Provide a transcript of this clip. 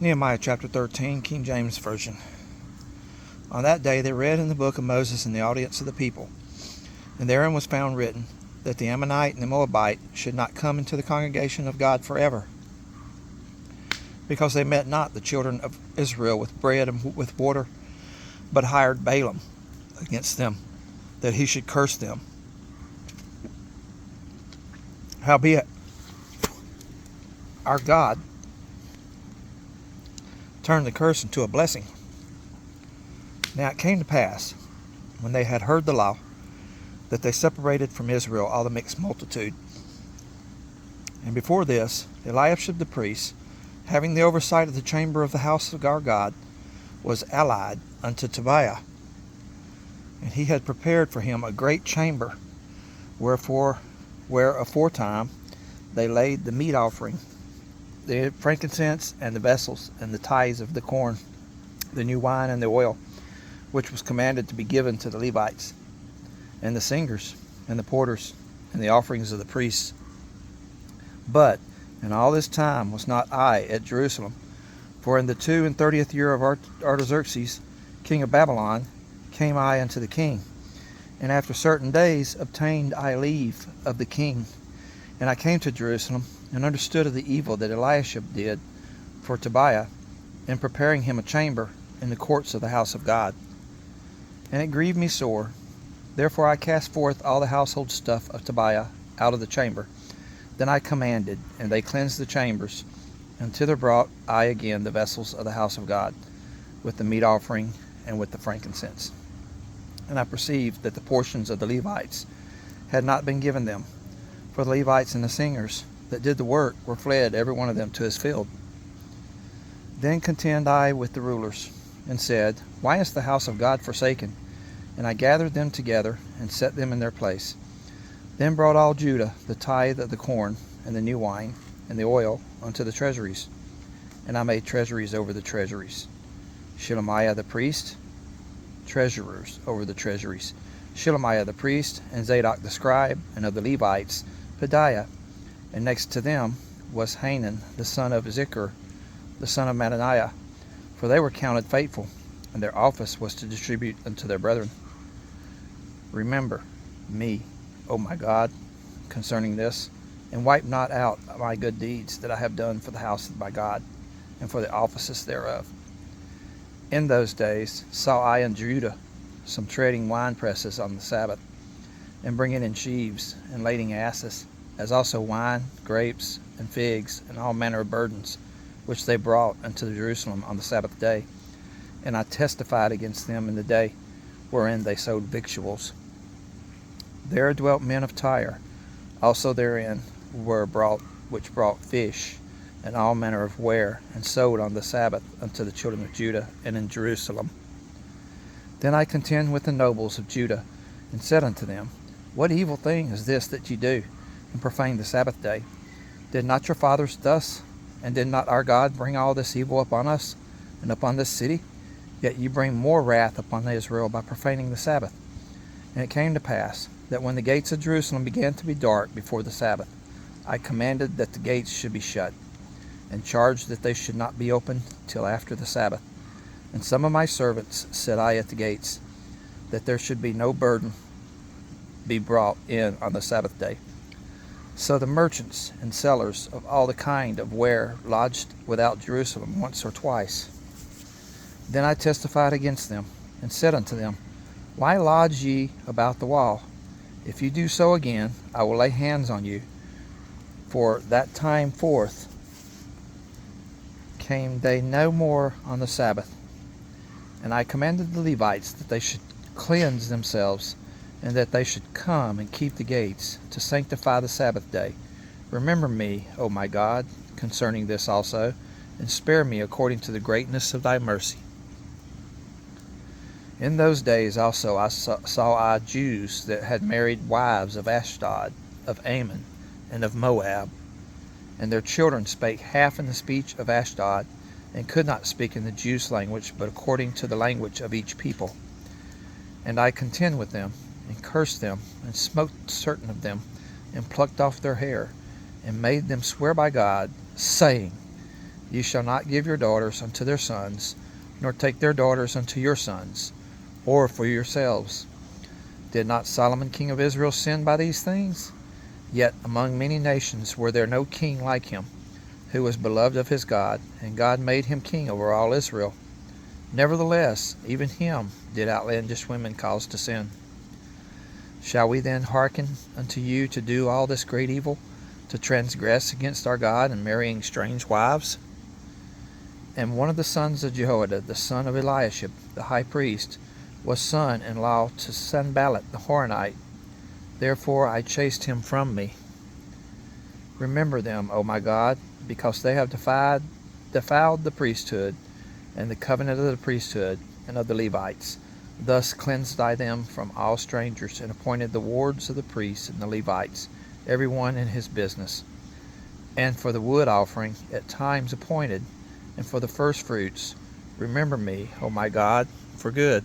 Nehemiah chapter 13, King James Version. On that day they read in the book of Moses in the audience of the people, and therein was found written that the Ammonite and the Moabite should not come into the congregation of God forever, because they met not the children of Israel with bread and with water, but hired Balaam against them, that he should curse them. Howbeit, our God turned the curse into a blessing. Now it came to pass, when they had heard the law, that they separated from Israel all the mixed multitude. And before this, Eliashib the priest, having the oversight of the chamber of the house of our God, was allied unto Tobiah. And he had prepared for him a great chamber, where aforetime they laid the meat offering, the frankincense, and the vessels, and the tithes of the corn, the new wine, and the oil, which was commanded to be given to the Levites, and the singers, and the porters, and the offerings of the priests. But in all this time was not I at Jerusalem, for in the 32nd year of Artaxerxes, king of Babylon, came I unto the king, and after certain days obtained I leave of the king. And I came to Jerusalem, and understood of the evil that Eliashib did for Tobiah, in preparing him a chamber in the courts of the house of God. And it grieved me sore. Therefore I cast forth all the household stuff of Tobiah out of the chamber. Then I commanded, and they cleansed the chambers, and thither brought I again the vessels of the house of God, with the meat offering, and with the frankincense. And I perceived that the portions of the Levites had not been given them, for the Levites and the singers that did the work were fled every one of them to his field. Then contend I with the rulers, and said, Why is the house of God forsaken? And I gathered them together, and set them in their place. Then brought all Judah the tithe of the corn, and the new wine, and the oil, unto the treasuries. And I made treasuries over the treasuries. Shelemiah the priest, treasurers over the treasuries. Shelemiah the priest, and Zadok the scribe, and of the Levites, Pedaiah. And next to them was Hanan the son of Zichar, the son of Mattaniah, for they were counted faithful, and their office was to distribute unto their brethren. Remember me, O my God, concerning this, and wipe not out my good deeds that I have done for the house of my God, and for the offices thereof. In those days saw I in Judah some treading wine presses on the Sabbath, and bringing in sheaves, and lading asses, as also wine, grapes, and figs, and all manner of burdens, which they brought unto Jerusalem on the Sabbath day. And I testified against them in the day wherein they sowed victuals. There dwelt men of Tyre, also therein were which brought fish, and all manner of ware, and sowed on the Sabbath unto the children of Judah, and in Jerusalem. Then I contend with the nobles of Judah, and said unto them, What evil thing is this that ye do, and profane the Sabbath day? Did not your fathers thus? And did not our God bring all this evil upon us, and upon this city? Yet ye bring more wrath upon Israel by profaning the Sabbath. And it came to pass, that when the gates of Jerusalem began to be dark before the Sabbath, I commanded that the gates should be shut, and charged that they should not be opened till after the Sabbath. And some of my servants set I at the gates, that there should be no burden be brought in on the Sabbath day. So the merchants and sellers of all the kind of ware lodged without Jerusalem once or twice. Then I testified against them, and said unto them, Why lodge ye about the wall? If you do so again, I will lay hands on you. For that time forth came they no more on the Sabbath. And I commanded the Levites that they should cleanse themselves, and that they should come and keep the gates, to sanctify the Sabbath day. Remember me, O my God, concerning this also, and spare me according to the greatness of thy mercy. In those days also saw I Jews that had married wives of Ashdod, of Ammon, and of Moab, and their children spake half in the speech of Ashdod, and could not speak in the Jews' language, but according to the language of each people. And I contend with them, and cursed them, and smote certain of them, and plucked off their hair, and made them swear by God, saying, You shall not give your daughters unto their sons, nor take their daughters unto your sons, or for yourselves. Did not Solomon king of Israel sin by these things? Yet among many nations were there no king like him, who was beloved of his God, and God made him king over all Israel. Nevertheless, even him did outlandish women cause to sin. Shall we then hearken unto you to do all this great evil, to transgress against our God in marrying strange wives? And one of the sons of Jehoiada, the son of Eliashib, the high priest, was son-in-law to Sanballat the Horonite. Therefore I chased him from me. Remember them, O my God, because they have defiled the priesthood, and the covenant of the priesthood and of the Levites. Thus cleansed I them from all strangers, and appointed the wards of the priests and the Levites, every one in his business. And for the wood offering, at times appointed, and for the first fruits, remember me, O my God, for good.